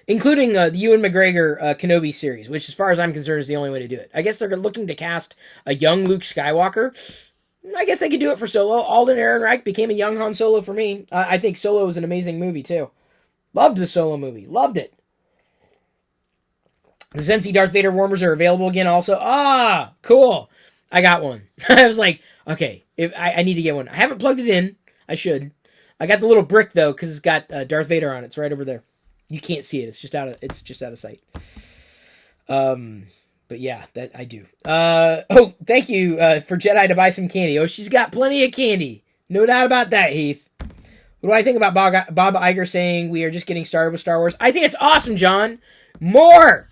Speaker 1: Including the Ewan McGregor Kenobi series, which as far as I'm concerned is the only way to do it. I guess they're looking to cast a young Luke Skywalker. I guess they could do it for Solo. Alden Ehrenreich became a young Han Solo for me. I think Solo was an amazing movie too. Loved the Solo movie. Loved it. The Sensi Darth Vader warmers are available again also. Ah, cool. I got one. I was like, okay, I need to get one. I haven't plugged it in. I should. I got the little brick though, because it's got Darth Vader on it. It's right over there. You can't see it. It's just out of sight. But yeah, that I do. Thank you for Jedi to buy some candy. Oh, she's got plenty of candy. No doubt about that, Heath. What do I think about Bob Iger saying we are just getting started with Star Wars? I think it's awesome, John. More!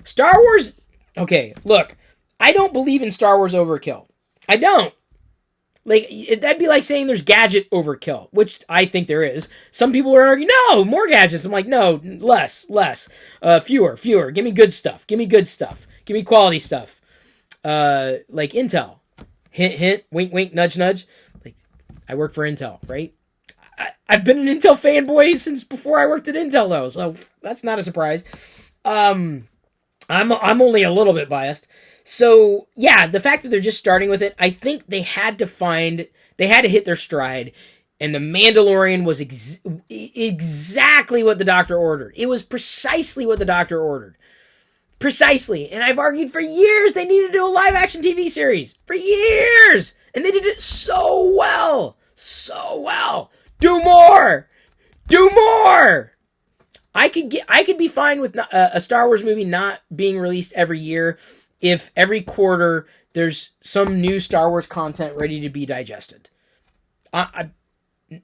Speaker 1: Star Wars... Okay, look. I don't believe in Star Wars overkill. I don't. Like, that'd be like saying there's gadget overkill, which I think there is. Some people would argue, no, more gadgets. I'm like, no, less. Fewer. Give me good stuff. Give me quality stuff. Like Intel. Hint, hint, wink, wink, nudge, nudge. Like, I work for Intel, right? I've been an Intel fanboy since before I worked at Intel, though, so that's not a surprise. I'm only a little bit biased. So, yeah, the fact that they're just starting with it, I think they had to hit their stride, and The Mandalorian was exactly what the doctor ordered. It was precisely what the doctor ordered. Precisely. And I've argued for years they needed to do a live-action TV series. For years! And they did it so well. So well. Do more! I could be fine with a Star Wars movie not being released every year if every quarter there's some new Star Wars content ready to be digested. Not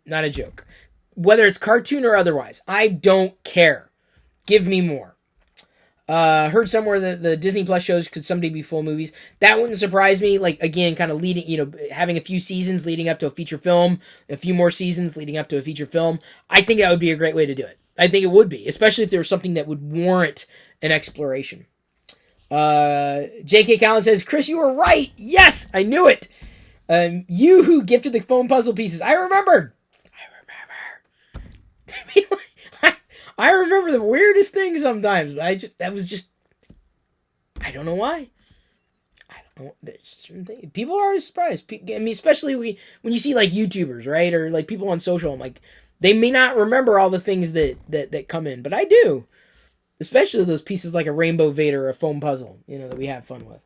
Speaker 1: a joke. Whether it's cartoon or otherwise, I don't care. Give me more. Heard somewhere that the Disney Plus shows could someday be full movies. That wouldn't surprise me. Like, again, kind of leading, having a few seasons leading up to a feature film, a few more seasons leading up to a feature film. I think that would be a great way to do it. I think it would be, especially if there was something that would warrant an exploration. J.K. Collins says, Chris, you were right. Yes, I knew it. You who gifted the foam puzzle pieces. I remember. I remember the weirdest things sometimes. I don't know why. I don't know. There's certain things. People are always surprised. I mean, especially when you see like YouTubers, right? Or like people on social. I'm like, they may not remember all the things that come in, but I do. Especially those pieces like a Rainbow Vader or a foam puzzle, that we have fun with.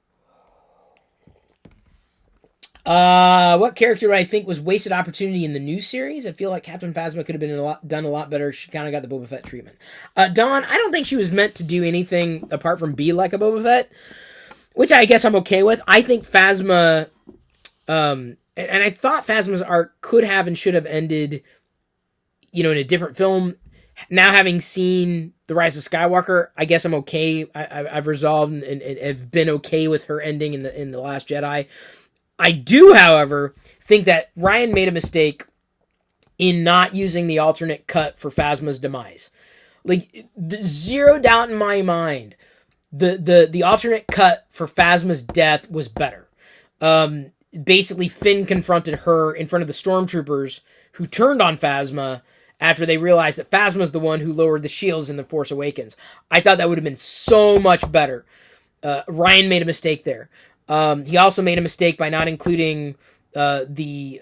Speaker 1: What character do I think was wasted opportunity in the new series? I feel like Captain Phasma could have been done a lot better. She kind of got the Boba Fett treatment. Dawn, I don't think she was meant to do anything apart from be like a Boba Fett, which I guess I'm okay with. I think Phasma, and I thought Phasma's arc could have and should have ended, in a different film. Now having seen The Rise of Skywalker, I guess I'm okay. I've resolved and have been okay with her ending in The Last Jedi. I do, however, think that Ryan made a mistake in not using the alternate cut for Phasma's demise. Like, zero doubt in my mind, the alternate cut for Phasma's death was better. Basically, Finn confronted her in front of the stormtroopers who turned on Phasma after they realized that Phasma's the one who lowered the shields in The Force Awakens. I thought that would have been so much better. Ryan made a mistake there. He also made a mistake by not including the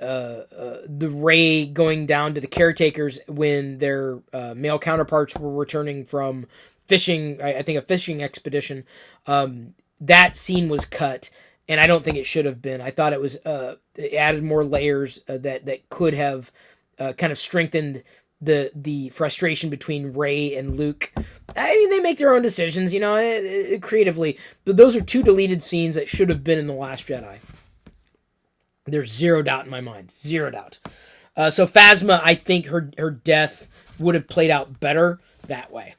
Speaker 1: Rey going down to the caretakers when their male counterparts were returning from fishing. I think a fishing expedition. That scene was cut, and I don't think it should have been. I thought it added more layers that could have kind of strengthened the frustration between Rey and Luke. I mean, they make their own decisions, creatively. But those are two deleted scenes that should have been in The Last Jedi. There's zero doubt in my mind. Zero doubt. So Phasma, I think her death would have played out better that way.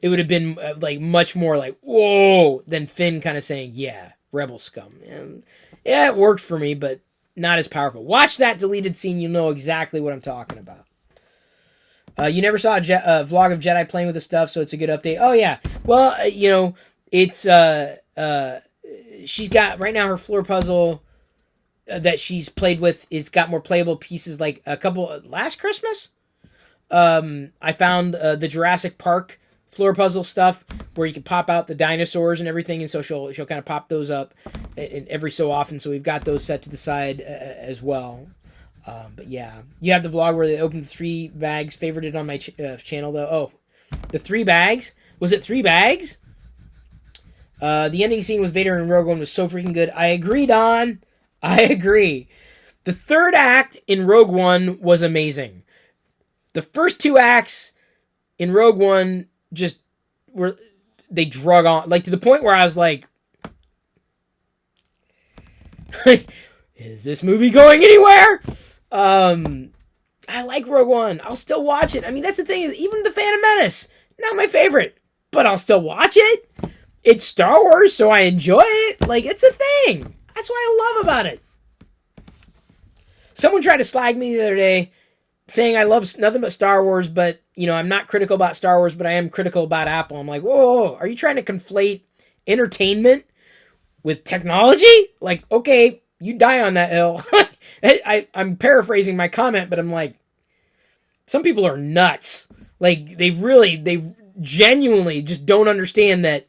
Speaker 1: It would have been much more like, whoa, than Finn kind of saying, yeah, rebel scum. And yeah, it worked for me, but not as powerful. Watch that deleted scene. You'll know exactly what I'm talking about. You never saw a vlog of Jedi playing with the stuff, so it's a good update. Oh, yeah. Well, it's... she's got... Right now, her floor puzzle that she's played with is got more playable pieces. Like a couple... Last Christmas? I found the Jurassic Park floor puzzle stuff where you can pop out the dinosaurs and everything, and so she'll kind of pop those up every so often. So we've got those set to the side as well. But yeah, you have the vlog where they opened the 3 bags. Favorited on my channel though. Oh, the 3 bags? Was it 3 bags? The ending scene with Vader and Rogue One was so freaking good. I agree, Don. I agree. The 3rd act in Rogue One was amazing. The first 2 acts in Rogue One just they drug on, like, to the point where I was like, is this movie going anywhere? I like Rogue One. I'll still watch it. I mean, that's the thing. Even The Phantom Menace, not my favorite, but I'll still watch it. It's Star Wars, so I enjoy it. Like, it's a thing. That's what I love about it. Someone tried to slag me the other day, saying I love nothing but Star Wars, but, I'm not critical about Star Wars, but I am critical about Apple. I'm like, whoa, are you trying to conflate entertainment with technology? Like, okay, you die on that hill. I'm paraphrasing my comment, but I'm like, some people are nuts. Like, they genuinely just don't understand that.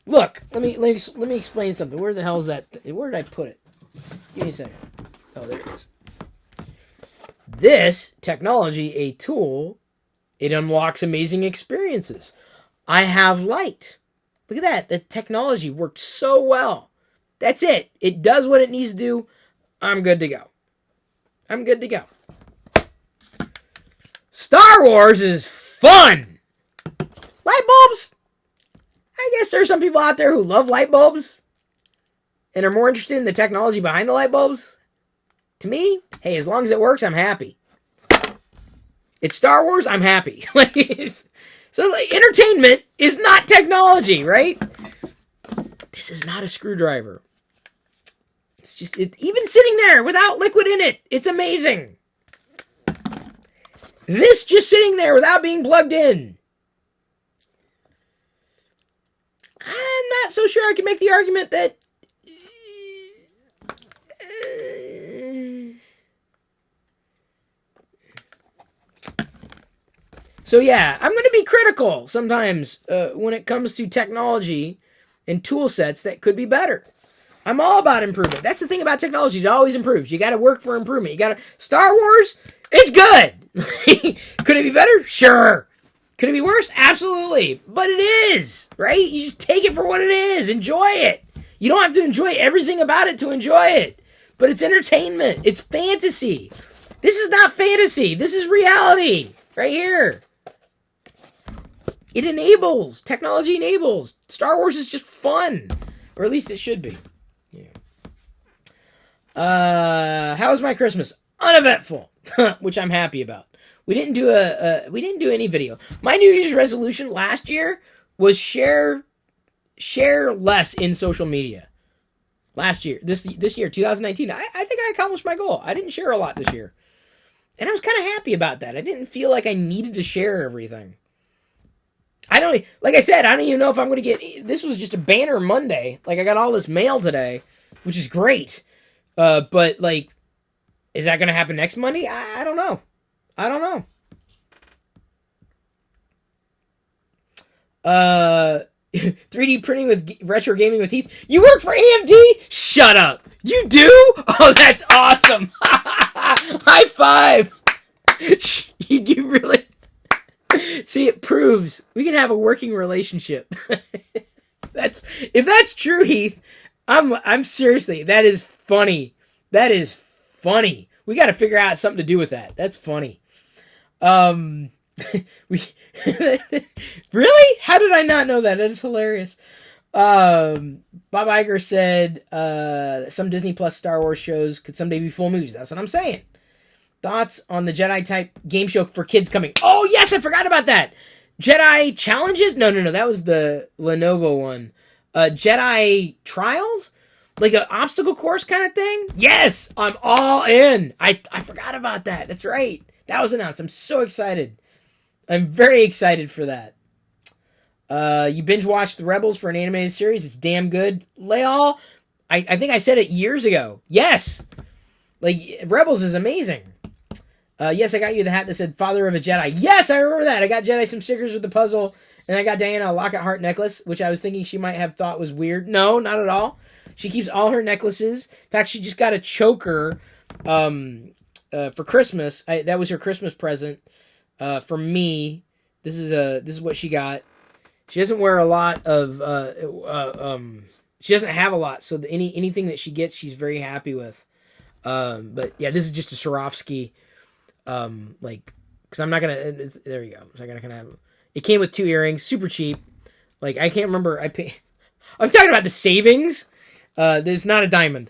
Speaker 1: Look, let me explain something. Where the hell is that? Where did I put it? Give me a second. Oh, there it is. This technology, a tool, it unlocks amazing experiences. I have light. Look at that. The technology worked so well. That's it. It does what it needs to do. I'm good to go. I'm good to go. Star Wars is fun. Light bulbs. I guess there are some people out there who love light bulbs and are more interested in the technology behind the light bulbs. To me, hey, as long as it works, I'm happy. It's Star Wars, I'm happy. So entertainment is not technology, right? This is not a screwdriver. It's just, even sitting there without liquid in it, it's amazing. This just sitting there without being plugged in. I'm not so sure I can make the argument that... So yeah, I'm going to be critical sometimes when it comes to technology and tool sets that could be better. I'm all about improvement. That's the thing about technology. It always improves. You got to work for improvement. Star Wars, it's good. Could it be better? Sure. Could it be worse? Absolutely. But it is, right? You just take it for what it is. Enjoy it. You don't have to enjoy everything about it to enjoy it. But it's entertainment. It's fantasy. This is not fantasy. This is reality. Right here. It enables. Technology enables. Star Wars is just fun. Or at least it should be. Yeah. How was my Christmas? Uneventful. Which I'm happy about. We didn't do any video. My New Year's resolution last year was share less in social media. Last year, this year, 2019, I think I accomplished my goal. I didn't share a lot this year, and I was kind of happy about that. I didn't feel like I needed to share everything. I don't, like I said, I don't even know if I'm going to get, this was just a banner Monday. Like, I got all this mail today, which is great. But, like, is that going to happen next Monday? I don't know. I don't know. 3D printing with retro gaming with Heath. You work for AMD? Shut up. You do? Oh, that's awesome. High five. You do really. See, it proves we can have a working relationship. If that's true, Heath, I'm seriously, that is funny. That is funny. We got to figure out something to do with that. That's funny. We really? How did I not know that? That is hilarious. Bob Iger said some Disney Plus Star Wars shows could someday be full movies. That's what I'm saying. Thoughts on the Jedi type game show for kids coming? Oh yes, I forgot about that. Jedi Challenges? No. That was the Lenovo one. Jedi Trials? Like an obstacle course kind of thing? Yes, I'm all in. I forgot about that. That's right. That was announced. I'm so excited. I'm very excited for that. You binge watched The Rebels for an animated series. It's damn good. Leal, I think I said it years ago. Yes. Like, Rebels is amazing. Yes, I got you the hat that said Father of a Jedi. Yes, I remember that. I got Jedi some stickers with the puzzle, and I got Diana a Locket Heart necklace, which I was thinking she might have thought was weird. No, not at all. She keeps all her necklaces. In fact, she just got a choker for Christmas. That was her Christmas present for me. This is what she got. She doesn't wear a lot of she doesn't have a lot, so anything that she gets, she's very happy with. But yeah, this is just a Swarovski. Because I'm not gonna. There you go. So I'm gonna have. It came with 2 earrings, super cheap. Like, I can't remember. I'm talking about the savings. There's not a diamond.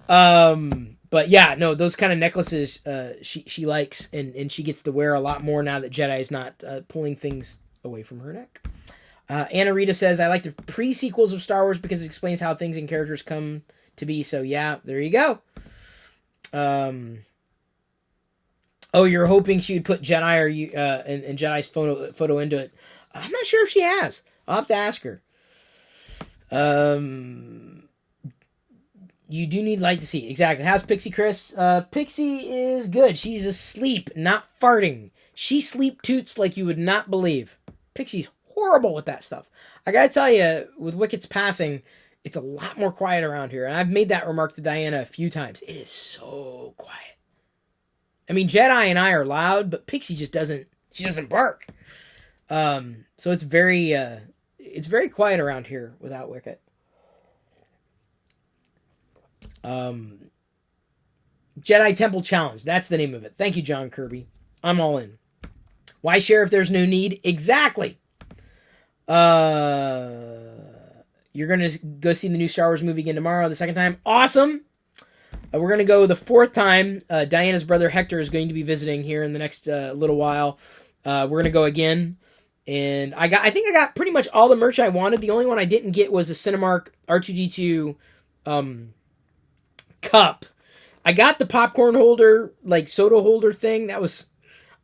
Speaker 1: But yeah, no, those kind of necklaces. She likes, and she gets to wear a lot more now that Jedi is not pulling things away from her neck. Anna Rita says, I like the pre-sequels of Star Wars because it explains how things and characters come to be. So yeah, there you go. Oh, you're hoping she would put Jedi or and Jedi's photo into it. I'm not sure if she has. I'll have to ask her. You do need light to see. Exactly. How's Pixie, Chris? Pixie is good. She's asleep, not farting. She sleep toots like you would not believe. Pixie's horrible with that stuff. I gotta tell you, with Wicket's passing, it's a lot more quiet around here. And I've made that remark to Diana a few times. It is so quiet. I mean, Jedi and I are loud, but Pixie just doesn't bark. So it's very quiet around here without Wicket. Jedi Temple Challenge. That's the name of it. Thank you, John Kirby. I'm all in. Why share if there's no need? Exactly. You're going to go see the new Star Wars movie again tomorrow, the second time. Awesome. We're going to go the 4th time. Diana's brother Hector is going to be visiting here in the next little while. We're going to go again. And I think I got pretty much all the merch I wanted. The only one I didn't get was a Cinemark R2D2 cup. I got the popcorn holder, like soda holder thing. I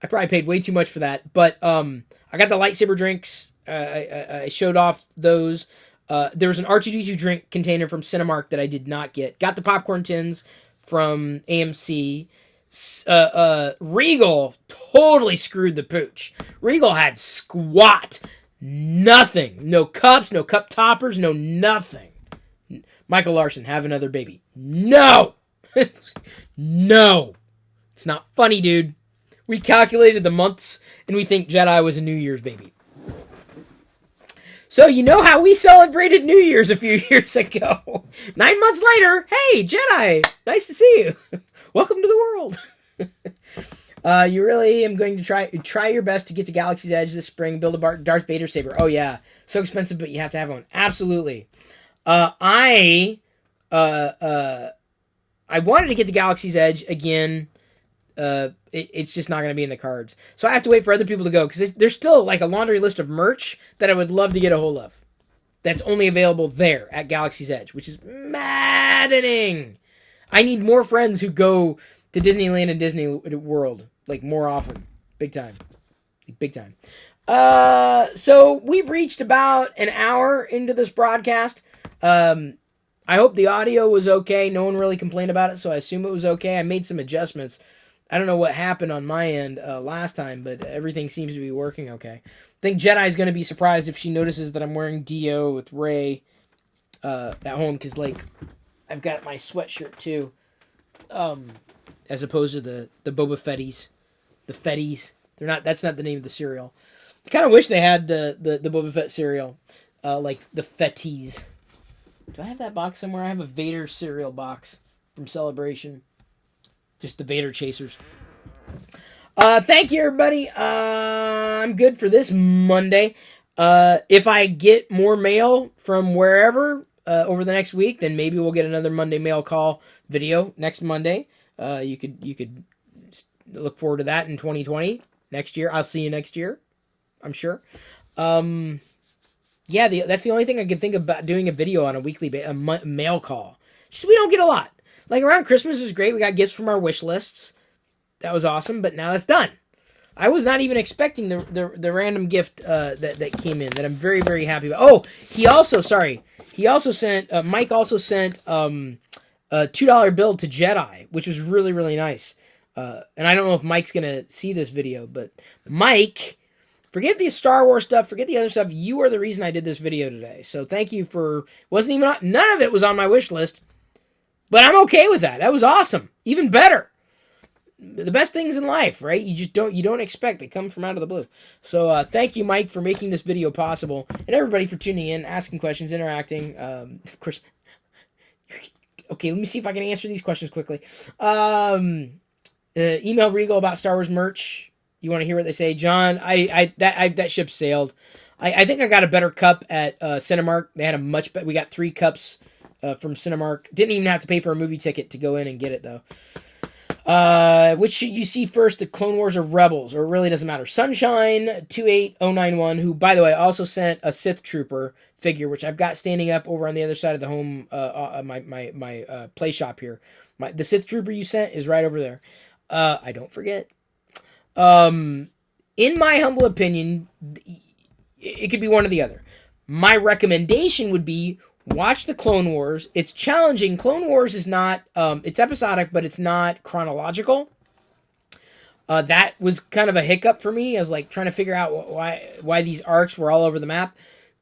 Speaker 1: probably paid way too much for that. But I got the lightsaber drinks. I showed off those. There was an R2D2 drink container from Cinemark that I did not get. Got the popcorn tins from AMC. Regal totally screwed the pooch. Regal had squat. Nothing. No cups, no cup toppers, no nothing. Michael Larson, have another baby. No! No! It's not funny, dude. We calculated the months, and we think Jedi was a New Year's baby. So you know how we celebrated New Year's a few years ago. 9 months later, hey, Jedi, nice to see you. Welcome to the world. You really am going to try your best to get to Galaxy's Edge this spring, build a Darth Vader saber. Oh yeah, so expensive, but you have to have one. Absolutely. I wanted to get to Galaxy's Edge again. It's just not going to be in the cards. So I have to wait for other people to go, because there's still like a laundry list of merch that I would love to get a hold of. That's only available there at Galaxy's Edge, which is maddening. I need more friends who go to Disneyland and Disney World, like, more often. Big time. Big time. So we've reached about an hour into this broadcast. I hope the audio was okay. No one really complained about it, so I assume it was okay. I made some adjustments. I don't know what happened on my end last time, but everything seems to be working okay. I think Jedi's going to be surprised if she notices that I'm wearing Dio with Rey at home, because, like, I've got my sweatshirt, too, as opposed to the Boba Fetties. The Fetties. That's not the name of the cereal. I kind of wish they had the Boba Fett cereal, like the Fetties. Do I have that box somewhere? I have a Vader cereal box from Celebration. Just the Vader Chasers. Thank you, everybody. I'm good for this Monday. If I get more mail from wherever over the next week, then maybe we'll get another Monday mail call video next Monday. You could look forward to that in 2020. Next year. I'll see you next year, I'm sure. Yeah, that's the only thing I can think about doing a video on a weekly mail call. Just, we don't get a lot. Like, around Christmas was great. We got gifts from our wish lists. That was awesome, but now that's done. I was not even expecting the random gift that came in that I'm very, very happy about. Oh, Mike also sent a $2 bill to Jedi, which was really, really nice. And I don't know if Mike's going to see this video, but Mike, forget the Star Wars stuff, forget the other stuff. You are the reason I did this video today. So thank you none of it was on my wish list, but I'm okay with that. That was awesome. Even better. The best things in life, right? You don't expect. They come from out of the blue. So thank you, Mike, for making this video possible, and everybody for tuning in, asking questions, interacting. Of course. Okay, let me see if I can answer these questions quickly. Email Regal about Star Wars merch. You want to hear what they say, John? That ship sailed. I think I got a better cup at Cinemark. They had we got 3 cups from Cinemark. Didn't even have to pay for a movie ticket to go in and get it, though. Which should you see first, the Clone Wars or Rebels? Or it really doesn't matter. Sunshine 28091, who, by the way, also sent a Sith Trooper figure, which I've got standing up over on the other side of the home, my play shop here. The Sith Trooper you sent is right over there. I don't forget. In my humble opinion, it could be one or the other. My recommendation would be watch the Clone Wars. It's challenging. Clone Wars is not, it's episodic, but it's not chronological. That was kind of a hiccup for me. I was like trying to figure out why these arcs were all over the map.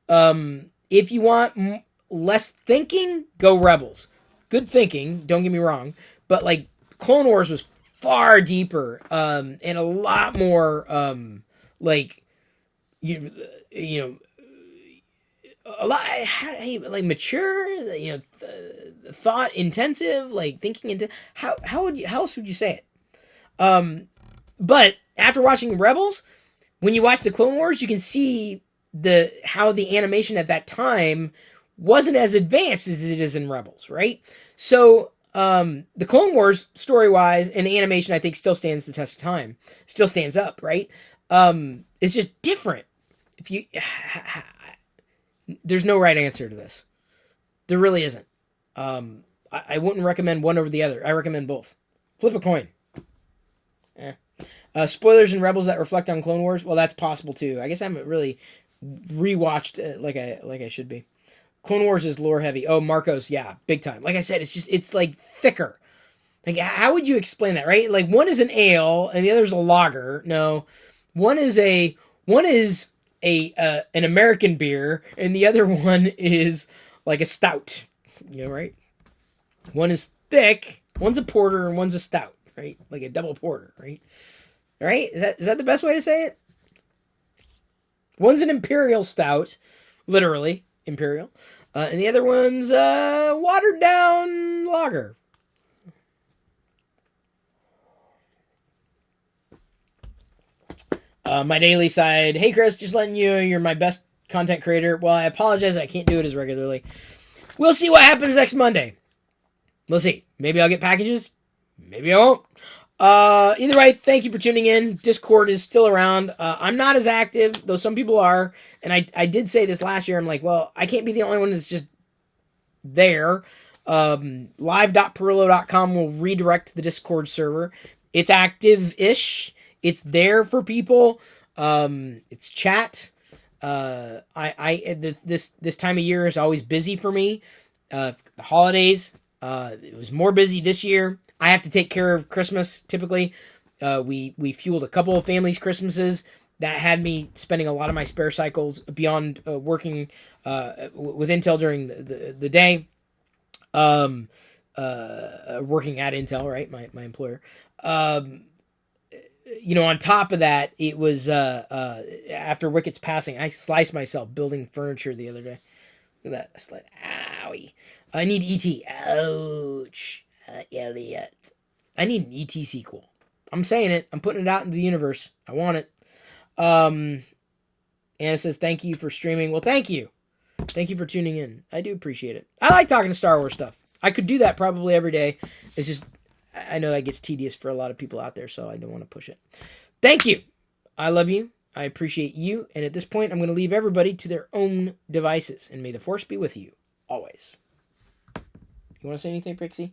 Speaker 1: If you want less thinking, go Rebels. Good thinking, don't get me wrong, but like Clone Wars was far deeper, and a lot more, like, you know, a lot, like, mature, thought intensive, like thinking into how else would you say it? But after watching Rebels, when you watch the Clone Wars, you can see how the animation at that time wasn't as advanced as it is in Rebels, right? So the Clone Wars, story-wise, and the animation, I think, still stands the test of time. Still stands up, right? It's just different. There's no right answer to this. There really isn't. I wouldn't recommend one over the other. I recommend both. Flip a coin. Spoilers in Rebels that reflect on Clone Wars? Well, that's possible, too. I guess I haven't really rewatched like I should be. Clone Wars is lore heavy. Oh, Marcos, yeah, big time. Like I said, it's like thicker. Like, how would you explain that, right? Like, one is an ale and the other is a lager. No, one is an American beer and the other one is like a stout. You know, right? One is thick, one's a porter, and one's a stout, right? Like a double porter, right? Right? Is that the best way to say it? One's an imperial stout, literally imperial, and the other one's watered down lager. My daily side. Hey Chris, just letting you know you're my best content creator. Well, I apologize, I can't do it as regularly. We'll see what happens next Monday. We'll see. Maybe I'll get packages. Maybe I won't. Either way, thank you for tuning in. Discord is still around. I'm not as active, though some people are. And I did say this last year. I'm like, well, I can't be the only one that's just there. Live.pirillo.com will redirect to the Discord server. It's active-ish. It's there for people. It's chat. This time of year is always busy for me. The holidays. It was more busy this year. I have to take care of Christmas typically. We fueled a couple of families' Christmases. That had me spending a lot of my spare cycles beyond working with Intel during the day. Working at Intel, right? My employer. On top of that, it was after Wicket's passing, I sliced myself building furniture the other day. Look at that. I owie. I need ET. Ouch. Elliot. I need an ET sequel. I'm saying it. I'm putting it out into the universe. I want it. Anna says, thank you for streaming. Well, thank you. Thank you for tuning in. I do appreciate it. I like talking to Star Wars stuff. I could do that probably every day. It's just, I know that gets tedious for a lot of people out there, so I don't want to push it. Thank you. I love you. I appreciate you. And at this point, I'm going to leave everybody to their own devices. And may the Force be with you always. You want to say anything, Pixie?